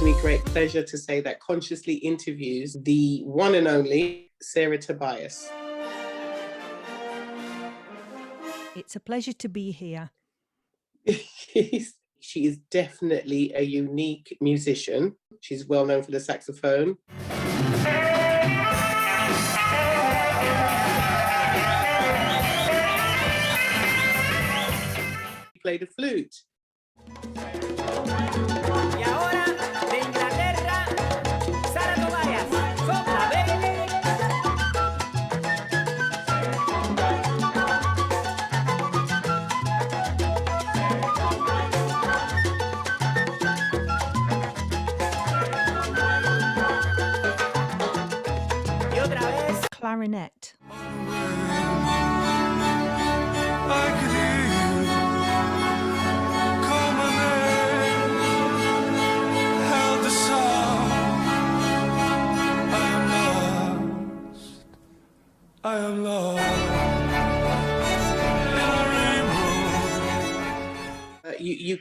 gives me great pleasure to say that Consciously interviews the one and only Sarah Tobias. It's a pleasure to be here. She is definitely a unique musician. She's well known for the saxophone. She played the flute. Y ahora de Inglaterra, Sarah Tobias, sopla, baby. Y otra vez. Clarinet. I am lost. You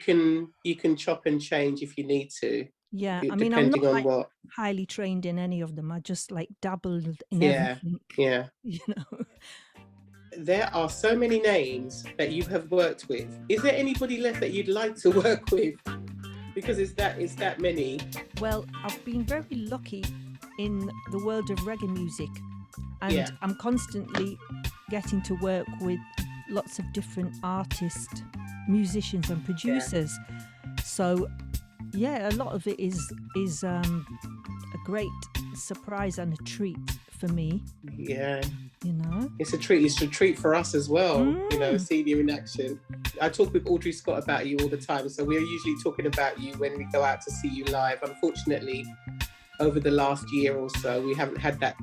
can chop and change if you need to. Yeah, I mean, I'm not depending on like what. highly trained in any of them. I just like dabbled in Yeah, everything, yeah. you know. There are so many names that you have worked with. Is there anybody left that you'd like to work with? Because it's that many. Well, I've been very lucky in the world of reggae music, and Yeah. I'm constantly getting to work with lots of different artists, musicians and producers. So yeah, a lot of it is a great surprise and a treat for me, Yeah. you know. It's a treat for us as well, you know, seeing you in action. I talk with Audrey Scott about you all the time, so we're usually talking about you when we go out to see you live. Unfortunately, over the last year or so, we haven't had that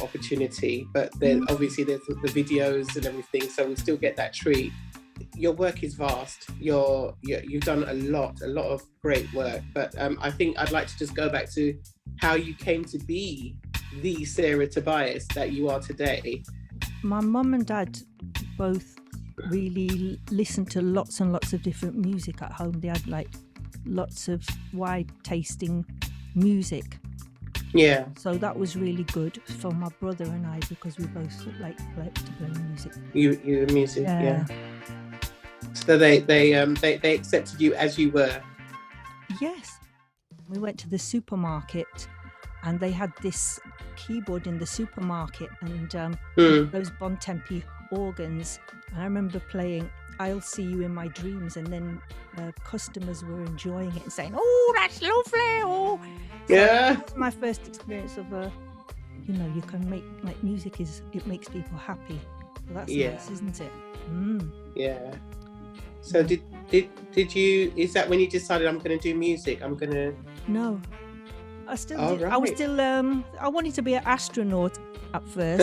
opportunity, but then obviously there's the videos and everything, so we still get that treat. Your work is vast. You've done a lot of great work, but I think I'd like to just go back to how you came to be the Sarah Tobias that you are today. My mum and dad both really listened to lots and lots of different music at home. They had like lots of wide tasting music. Yeah. So that was really good for my brother and I, because we both like to play music. You music, yeah. So they accepted you as you were. Yes. We went to the supermarket and they had this keyboard in the supermarket and those Bon Tempi organs. And I remember playing I'll See You in My Dreams, and then customers were enjoying it and saying, "Oh, that's lovely." Oh, so Yeah. that was my first experience of you can make like music it makes people happy. Well, that's nice, isn't it? Yeah. So did you? Is that when you decided I'm going to do music? I'm going to. No, I still. Oh, I was right. still. I wanted to be an astronaut at first,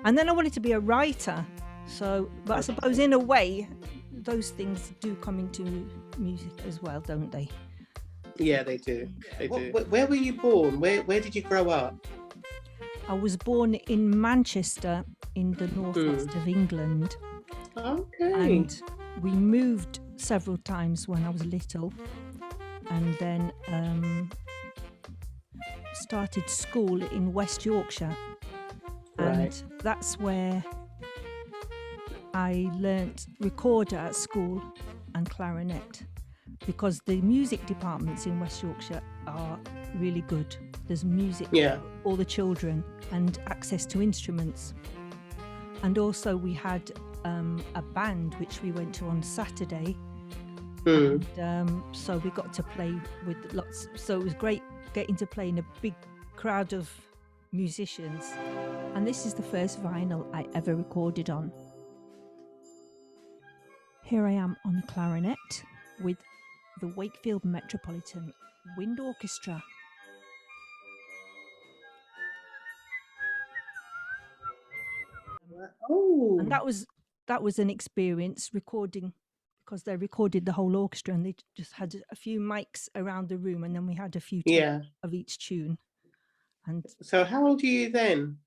and then I wanted to be a writer. So, but I suppose in a way, those things do come into music as well, don't they? Yeah, they do. They do. Where were you born? Where did you grow up? I was born in Manchester, in the northwest of England. Okay. And we moved several times when I was little, and then started school in West Yorkshire. And that's where I learnt recorder at school and clarinet, because the music departments in West Yorkshire are really good. There's music for all the children and access to instruments. And also we had a band which we went to on Saturday. And so we got to play with lots. So it was great getting to play in a big crowd of musicians. And this is the first vinyl I ever recorded on. Here I am on a clarinet with the Wakefield Metropolitan Wind Orchestra. And that was an experience recording, because they recorded the whole orchestra and they just had a few mics around the room, and then we had a few takes of each tune. And so how old are you then?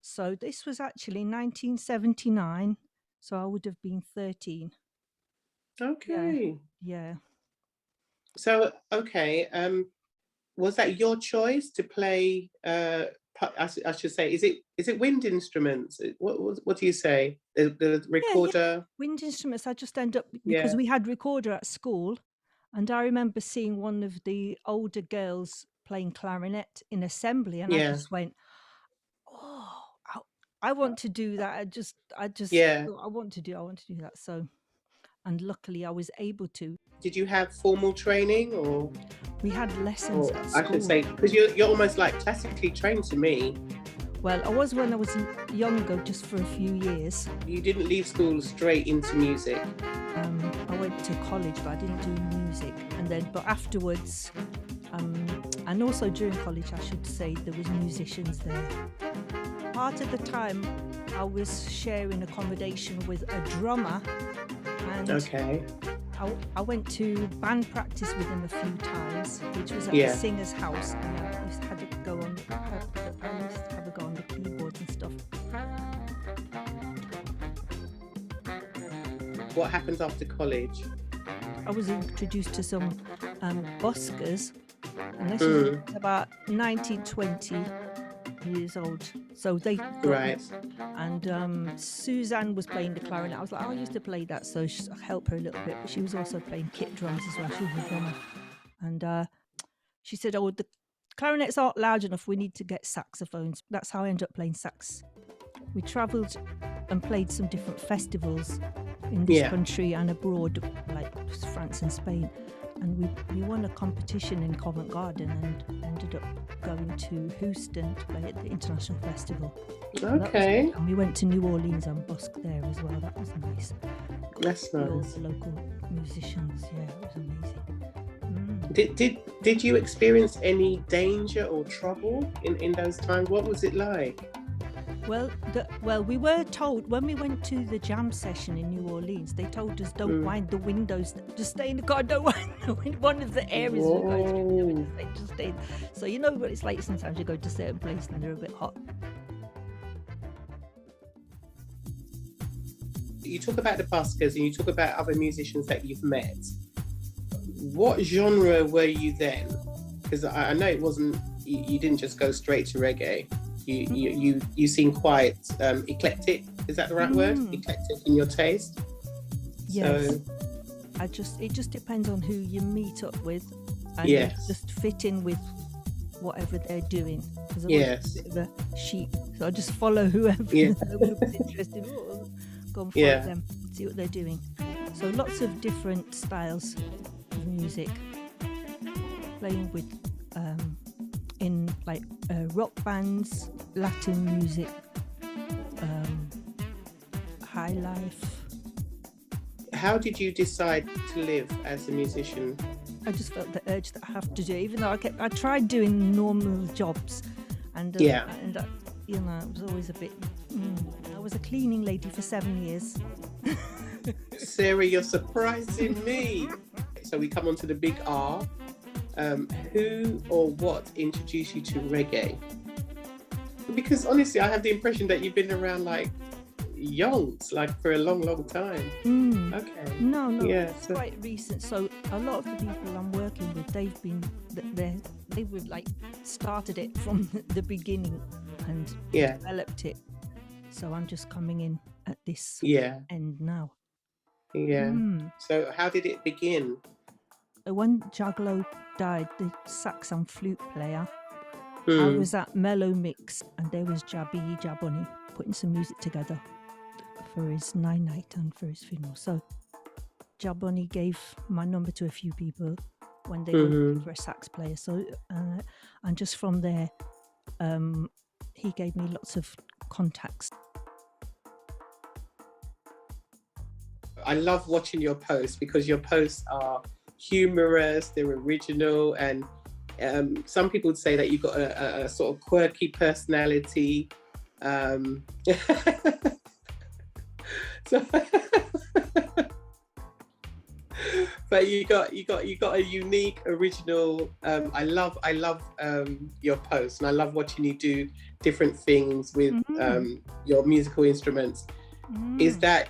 So this was actually 1979, so I would have been 13. Okay. Yeah. So okay, was that your choice to play? I should say, is it wind instruments? What do you say? The recorder? Yeah. Wind instruments. I just end up because we had recorder at school, and I remember seeing one of the older girls playing clarinet in assembly, and I just went, "Oh, I want to do that." I want to do that. So, and luckily, I was able to. Did you have formal training, or we had lessons at school? I should say, because you're almost like classically trained to me. Well, I was when I was younger, just for a few years. You didn't leave school straight into music? I went to college, but I didn't do music. But afterwards, and also during college, I should say, there was musicians there. Part of the time, I was sharing accommodation with a drummer. And I went to band practice with him a few times, which was at the singer's house, and I used to have a go on the keyboards and stuff. What happens after college? I was introduced to some buskers, and this was about 19, 20 years old. So they and Suzanne was playing the clarinet. I was like, I used to play that, so I helped her a little bit. But she was also playing kit drums as well. She was a drummer, and she said, "Oh, the clarinets aren't loud enough. We need to get saxophones." That's how I ended up playing sax. We travelled and played some different festivals in this country and abroad, like France and Spain. And we won a competition in Covent Garden and ended up going to Houston to play at the International Festival. Okay. And we went to New Orleans and busked there as well. That was nice. That's nice. All the local musicians. Yeah, it was amazing. Did you experience any danger or trouble in those times? What was it like? Well, we were told when we went to the jam session in New Orleans, they told us don't wind the windows, just stay in the car, don't wind the window. One of the areas we're going to just stay. So you know what it's like sometimes you go to certain places and they're a bit hot. You talk about the buskers and you talk about other musicians that you've met. What genre were you then? Because I know it wasn't, you didn't just go straight to reggae. You seem quite eclectic. Is that the right word? Eclectic in your taste. Yes. So, it just depends on who you meet up with, and just fit in with whatever they're doing. Because I'm a bit of a sheep, so I just follow whoever whoever's interested. Go and follow them, see what they're doing. So lots of different styles of music, playing with. In like rock bands, Latin music, high life. How did you decide to live as a musician? I just felt the urge that I have to do, even though I tried doing normal jobs, and it was always a bit. I was a cleaning lady for 7 years. Sarah, you're surprising me. So we come on to the big R. Who or what introduced you to reggae? Because honestly, I have the impression that you've been around like yonks, like for a long, long time. Okay. No, it's quite recent. So a lot of the people I'm working with, they were like started it from the beginning and developed it. So I'm just coming in at this end now. Yeah. So how did it begin? When Jaglo died, the sax and flute player, I was at Mellow Mix, and there was Jaboni putting some music together for his night and for his funeral. So Jaboni gave my number to a few people when they were looking for a sax player. So and just from there, he gave me lots of contacts. I love watching your posts because your posts are humorous, they're original, and some people would say that you've got a sort of quirky personality. But you got a unique, original. I love your posts, and I love watching you do different things with your musical instruments. Is that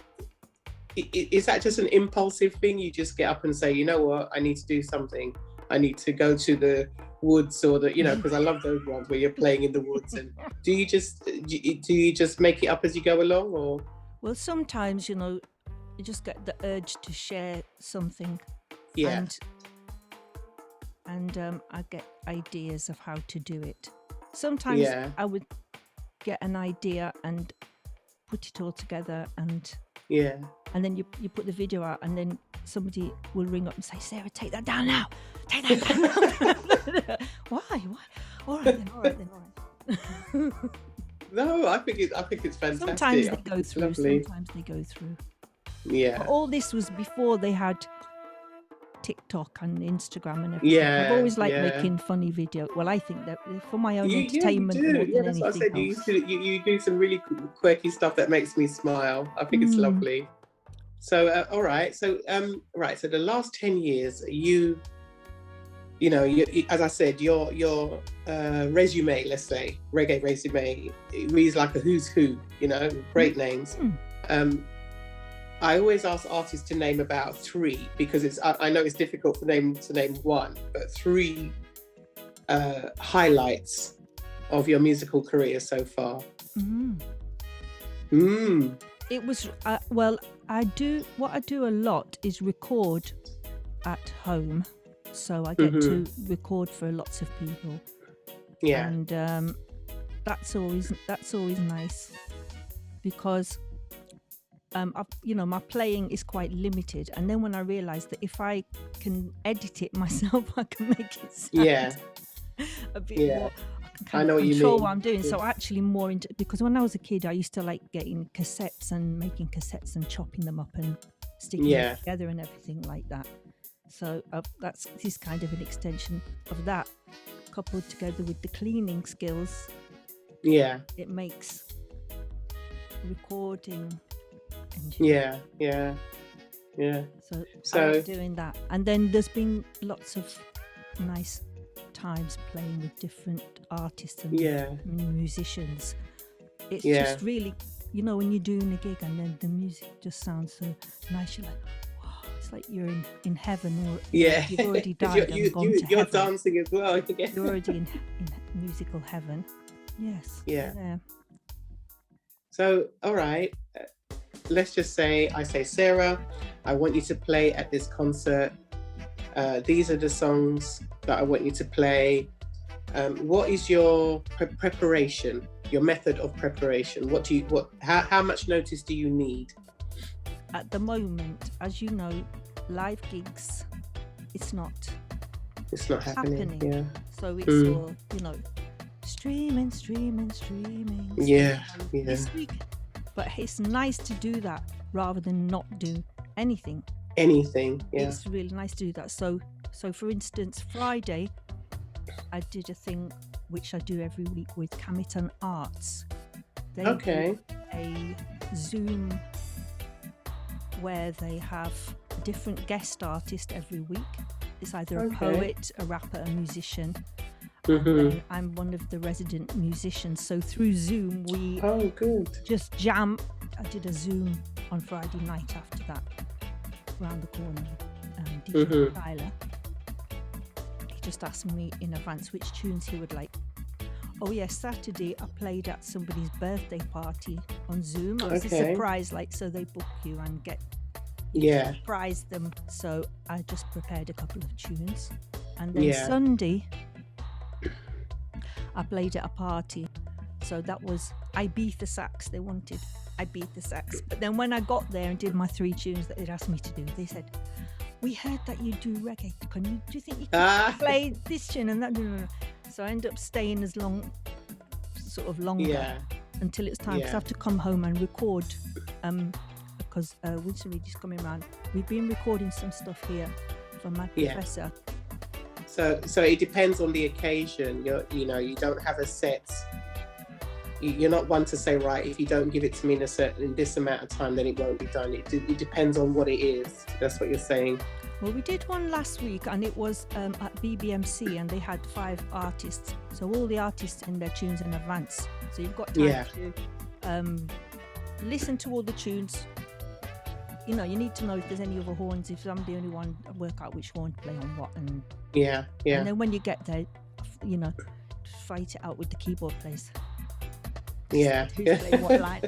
just an impulsive thing? You just get up and say, you know what, I need to do something. I need to go to the woods, or the, you know, because I love those ones where you're playing in the woods. And do you just make it up as you go along, or? Well, sometimes, you know, you just get the urge to share something. Yeah. And I get ideas of how to do it. Sometimes I would get an idea and put it all together, and then you put the video out, and then somebody will ring up and say, Sarah, take that down now. Take that down. Why? All right then. No, I think it's fantastic. Sometimes they go through. Lovely. Sometimes they go through. Yeah. But all this was before they had TikTok and Instagram and everything. Yeah. I've always liked making funny videos. Well, I think that for my own entertainment. You do. More That's what I said. else. You do some really quirky stuff that makes me smile. I think it's lovely. So, all right. So, right. So the last 10 years, you know, as I said, your resume, let's say, reggae resume, it reads like a who's who, you know, great names. I always ask artists to name about 3, because I know it's difficult to name one, but 3 highlights of your musical career so far. It was well, I do a lot is record at home, so I get to record for lots of people. Yeah, and that's always nice, because you know, my playing is quite limited, and then when I realised that if I can edit it myself, I can make it sound a bit more. I know what you mean. Control what I'm doing. So actually more into, because when I was a kid, I used to like getting cassettes and making cassettes and chopping them up and sticking them together and everything like that. So this is kind of an extension of that, coupled together with the cleaning skills. Yeah, it makes recording. Yeah. So I like doing that, and then there's been lots of nice times playing with different artists and musicians. It's just really, you know, when you're doing a gig and then the music just sounds so nice, you're like, wow, it's like you're in heaven, or you've already died and gone to heaven. You're dancing as well. You're already in musical heaven. Yes. Yeah. So, all right. Let's just say, I say, Sarah, I want you to play at this concert. These are the songs that I want you to play. What is your preparation, your method of preparation? How much notice do you need? At the moment, as you know, live gigs, it's not happening. Yeah. So it's all, you know, streaming. Yeah. This week. But it's nice to do that rather than not do anything. It's really nice to do that. So for instance, Friday, I did a thing which I do every week with Camiton Arts. They do a Zoom where they have a different guest artist every week. It's either a poet, a rapper, a musician. And I'm one of the resident musicians, so through Zoom we just jam. I did a Zoom on Friday night after that, around the corner. DJ Tyler, he just asked me in advance which tunes he would like. Oh yes, Saturday I played at somebody's birthday party on Zoom. It was a surprise, like, so they book you and surprise them. So I just prepared a couple of tunes, and then Sunday I played at a party, so that was Ibiza sax. They wanted Ibiza sax, but then when I got there and did my 3 tunes that they'd asked me to do, they said, "We heard that you do reggae. Do you think you can play this tune and that?" So I ended up staying as long, longer until it's time, because I have to come home and record. Because Winston Reed is coming around. We've been recording some stuff here for Mad Professor. So it depends on the occasion. You don't have a set. You're not one to say, right, if you don't give it to me in this amount of time, then it won't be done. It depends on what it is. That's what you're saying. Well, we did one last week, and it was at BBMC, and they had 5 artists. So all the artists in their tunes in advance. So you've got time to listen to all the tunes. You know, you need to know if there's any other horns. If I'm the only one, work out which horn to play on what. And then when you get there, fight it out with the keyboard players. Yeah. Who's playing what line?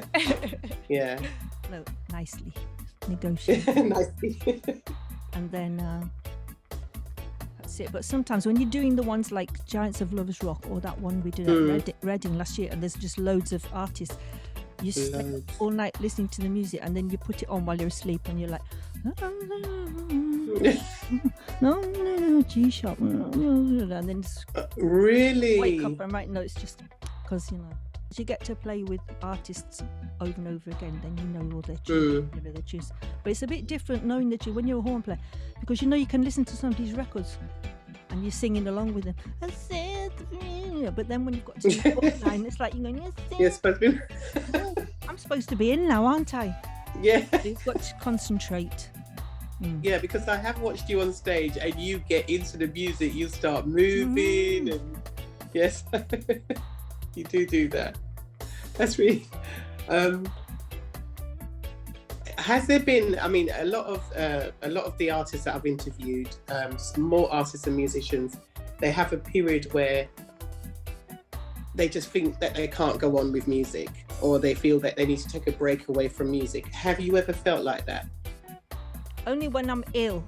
Yeah. No, nicely negotiate. Nicely. And then that's it. But sometimes when you're doing the ones like Giants of Lovers Rock or that one we did at Reading last year, and there's just loads of artists, you stay all night listening to the music, and then you put it on while you're asleep, and you're like, no, G sharp, and then just really wake up and write notes, just because you get to play with artists over and over again, then you know all their tunes, But it's a bit different knowing that when you're a horn player, because you can listen to somebody's records and you're singing along with them. But then when you've got to do the line, it's like you're going, yes, but I'm supposed to be in now, aren't I? Yeah. So you've got to concentrate. Yeah, because I have watched you on stage and you get into the music, you start moving, and yes, you do that. That's really. Has there been? I mean, a lot of the artists that I've interviewed, more artists and musicians, they have a period where they just think that they can't go on with music, or they feel that they need to take a break away from music. Have you ever felt like that? Only when I'm ill.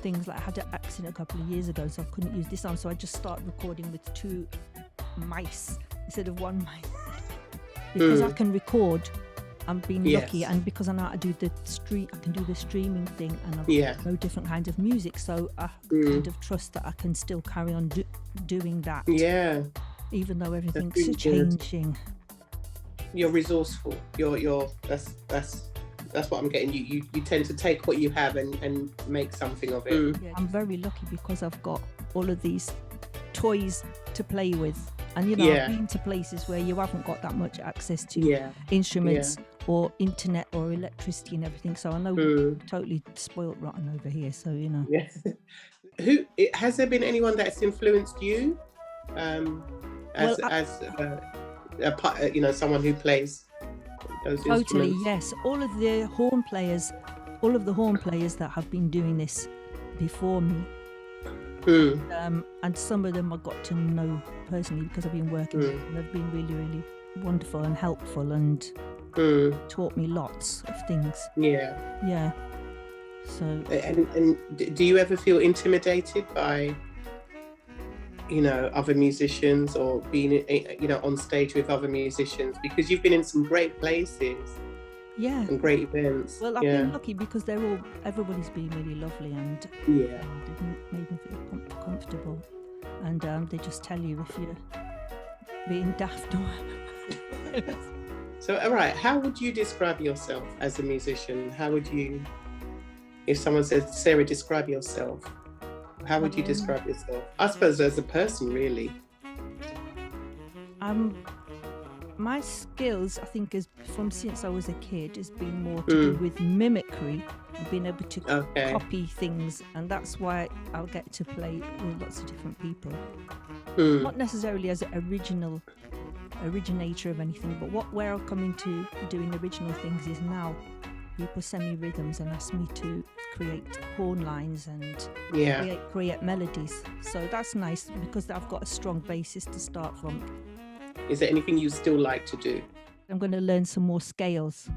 Things like I had an accident a couple of years ago, so I couldn't use this arm, so I just started recording with 2 mice instead of 1 mic. Because I can record, I'm being lucky, and because I know how to do the I can do the streaming thing, and I've no different kinds of music, so I kind of trust that I can still carry on doing that. Yeah. Even though everything's really changing. You're resourceful. You're that's what I'm getting. You tend to take what you have and make something of it. Yeah, I'm very lucky because I've got all of these toys to play with. And I've been to places where you haven't got that much access to instruments or internet or electricity and everything. So I know we're totally spoilt rotten over here. So Yes. Has there been anyone that's influenced you, someone who plays those instruments? Totally, yes. All of the horn players that have been doing this before me. And some of them I got to know personally because I've been working with them. They've been really, really wonderful and helpful and taught me lots of things. Yeah. So. And do you ever feel intimidated by, other musicians, or being, on stage with other musicians? Because you've been in some great places. Yeah. And great events. Well, I've been lucky because everybody's been really lovely, and they've made me feel comfortable. And they just tell you if you're being daft or. So, all right, how would you describe yourself as a musician? How would you, if someone says, Sarah, describe yourself, how would you describe yourself? I suppose as a person, really. My skills, I think, since I was a kid, has been more to do with mimicry and being able to copy things, and that's why I'll get to play with lots of different people. Not necessarily as an originator of anything, but where I'll come into doing original things is now people send me rhythms and ask me to create horn lines and create melodies. So that's nice because I've got a strong basis to start from. Is there anything you still like to do? I'm going to learn some more scales.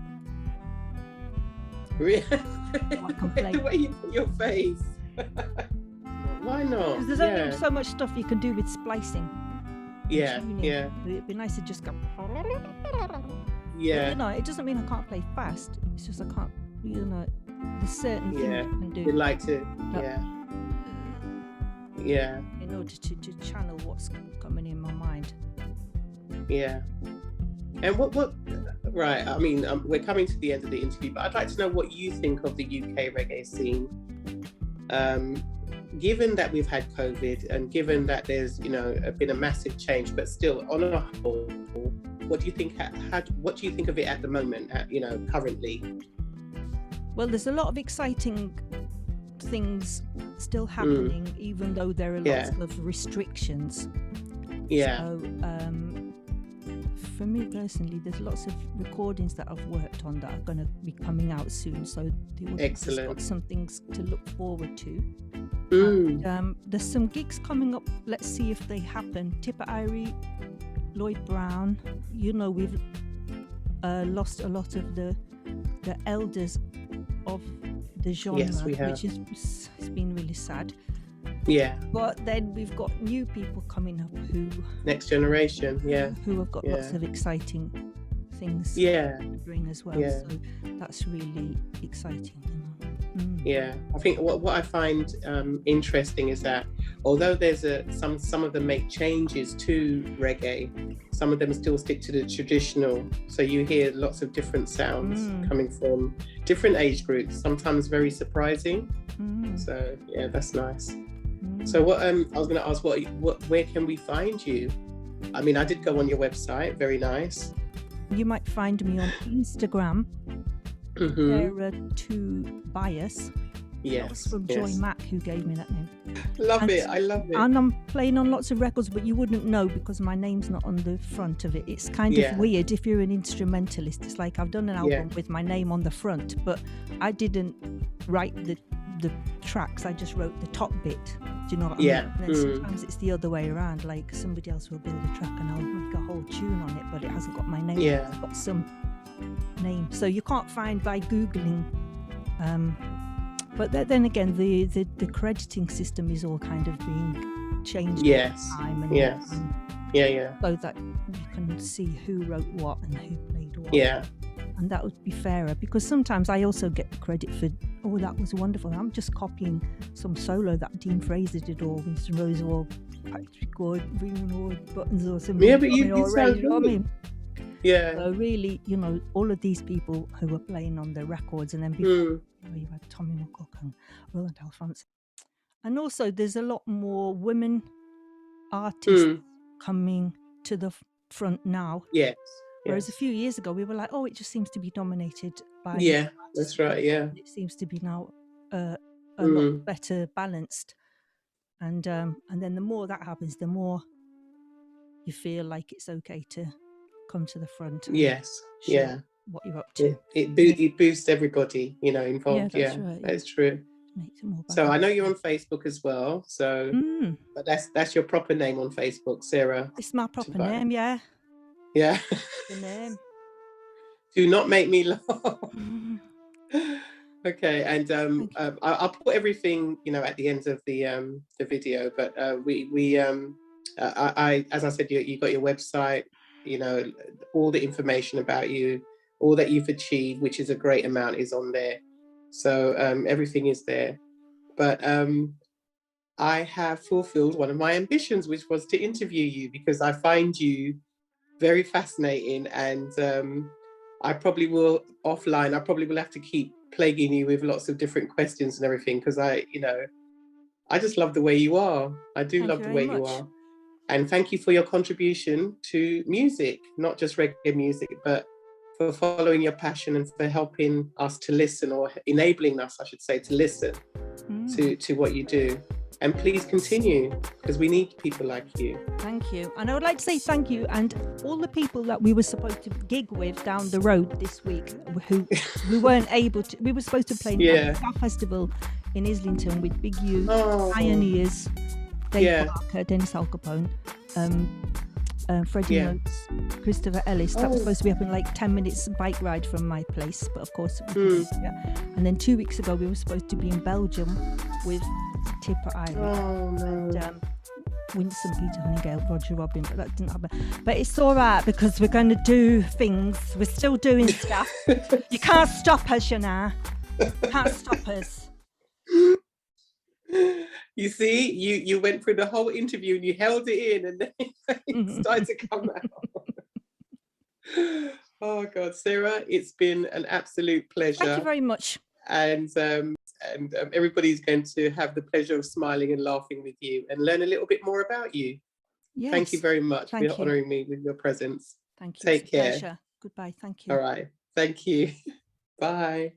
Really? I can play. The way you put your face. Why not? There's only so much stuff you can do with splicing. Yeah. It'd be nice to just go. Yeah. But, it doesn't mean I can't play fast. It's just I can't. There's certain things you can do. You like to. Yeah. In order to channel what's coming in my mind. Yeah. And what right, I mean, we're coming to the end of the interview, but I'd like to know what you think of the UK reggae scene. Given that we've had COVID and given that there's, been a massive change, but still on a whole, what do you think, what do you think of it at the moment, currently? Well, there's a lot of exciting things still happening, even though there are lots of restrictions. Yeah. So, for me personally, there's lots of recordings that I've worked on that are going to be coming out soon. So the audience has got some things to look forward to. And, there's some gigs coming up. Let's see if they happen. Tipper Irie, Lloyd Brown. You know, we've lost a lot of the elders of the genre, Yes, we have. which has been really sad. Yeah. But then we've got new people coming up who Next generation. Yeah. who have got lots of exciting things Yeah. to bring as well. Yeah. So that's really exciting. Yeah, I think what I find interesting is that although there's some of them make changes to reggae, some of them still stick to the traditional. So you hear lots of different sounds coming from different age groups, sometimes very surprising. So yeah, that's nice. So what I was going to ask, where can we find you? I mean, I did go on your website, very nice. You might find me on Instagram. Sarah Tobias. Yes, that was from Joy Mack who gave me that name. I love it. And I'm playing on lots of records, but you wouldn't know because my name's not on the front of it. It's kind of weird if you're an instrumentalist. It's like I've done an album with my name on the front, but I didn't write the tracks. I just wrote the top bit. Do you know what I mean? And then sometimes it's the other way around. Like somebody else will build a track and I'll make a whole tune on it, but it hasn't got my name. Yeah. It's got some name. So you can't find by Googling. But then again, the crediting system is all kind of being changed all the time. And, so that you can see who wrote what and who played what. Yeah. And that would be fairer because sometimes I also get credit for, oh, that was wonderful. I'm just copying some solo that Dean Fraser did or Winston Rose or Patrick or Ringing or Buttons or something. Yeah, but you sound you know what I mean? Yeah. So really, you know, all of these people who were playing on the records, and then before you had Tommy McCook and Roland Alphonse. And also there's a lot more women artists coming to the front now. Yes. Whereas a few years ago we were like, oh, it just seems to be dominated by that's right. Yeah. It seems to be now a lot better balanced. And then the more that happens, the more you feel like it's okay to come to the front. And show what you're up to. It boosts everybody, you know, involved. Yeah, that's right. That's true. Makes it more balanced. So I know you're on Facebook as well. So, but that's your proper name on Facebook, Sarah. It's my proper name, yeah. Yeah. The name. Do not make me laugh. Okay, and I'll put everything, you know, at the end of the video. But I as I said, you got your website. You know, all the information about you, all that you've achieved, which is a great amount, is on there. So everything is there. But I have fulfilled one of my ambitions, which was to interview you because I find you very fascinating, and I probably will offline. I probably will have to keep plaguing you with lots of different questions and everything because I just love the way you are. I do love the way you are. And thank you for your contribution to music, not just reggae music, but for following your passion and for helping us to listen, or enabling us, I should say, to listen to what you do. And please continue, because we need people like you. Thank you. And I would like to say thank you, and all the people that we were supposed to gig with down the road this week, who we weren't able to. We were supposed to play at the South Festival in Islington with Big U, Pioneers, Dave Parker, Dennis Al Capone, Freddie Notes, Christopher Ellis. That was supposed to be up in like 10 minutes bike ride from my place, but of course we couldn't. And then 2 weeks ago we were supposed to be in Belgium with Tipper Irie and Winston, Peter Honeygale, Roger Robin, but that didn't happen. But it's all right because we're going to do things. We're still doing stuff. You can't stop us, you know. Can't stop us. You see, you went through the whole interview and you held it in, and then it started to come out. Oh God, Sarah, it's been an absolute pleasure. Thank you very much. And everybody's going to have the pleasure of smiling and laughing with you and learn a little bit more about you. Yes. Thank you very much for honouring me with your presence. Thank you. Take care. Pleasure. Goodbye. Thank you. All right. Thank you. Bye.